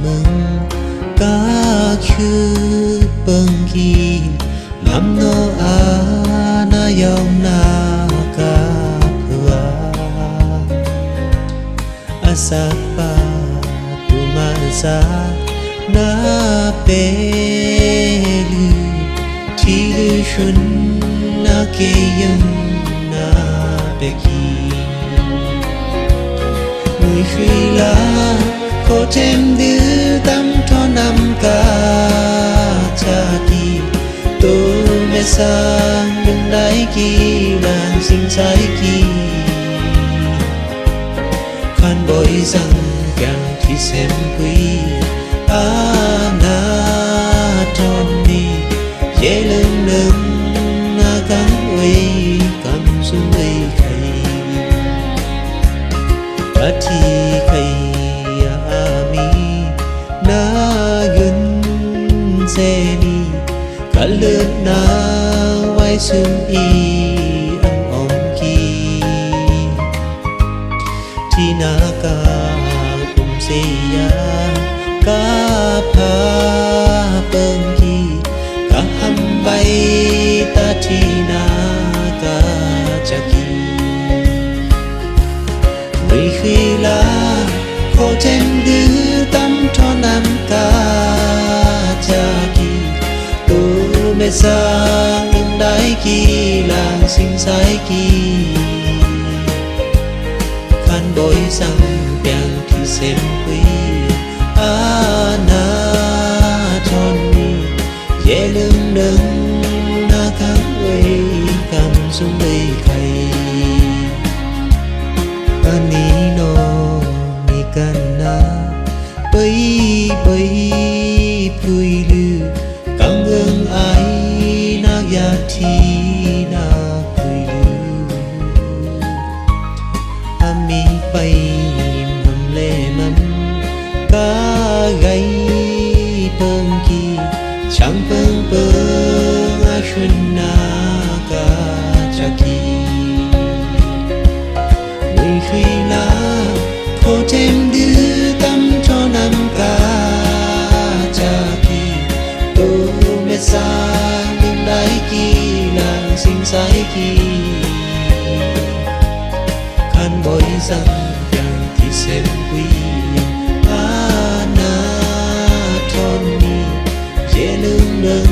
มึงกาคือเปิงกีลำโนอานายองนากาเพื่ออาสาปาตุมาซานาเปลือที่ชุนนาเกยังนาเปกีมือคุยลาโคเทมดื้อตั้มทอนำกาชากีตัวเมสางดึงได้กีลางสิ่งใช้กีคันบ่อยสั่งอย่างที่เซมคุยอาณาทอนนี้เยลึงนึงนากังเวยกำสุเวยไขปะทีไขยามีนาเงินเซนีกัลเลือดนาไว้ซึมอีอันอมกีที่นากาคุมเสียกาพาเปิงกีกะหำใบตาที่นากาจะกีไม่คุยลาโคเทมดื้อตั้มทอนำกาจะกีตัวเมสางดึงได้กีลางสิ่งใช้กีคันบ่อยสั่งเปียงที่เซมคุยอาณาทอนนี้เยลึงนึงนาคังเวยกำสุเวยไขปานีโนมีกันนาไปพุยลือกังเอิงไอนายาทีนาพุยลืออามีไปมันเลมันกาไกเปิงกีช่างเปิงอาชุนนากาจะกีไม่คุยลาโคเทมดื้อตั้มทอนำกาจะกีตัวเมสางดึงได้กีลางสิ่งใช้กีคันบ่อยสั่งอย่างที่เซมวีอาณาทอนนี้เยลึงนึง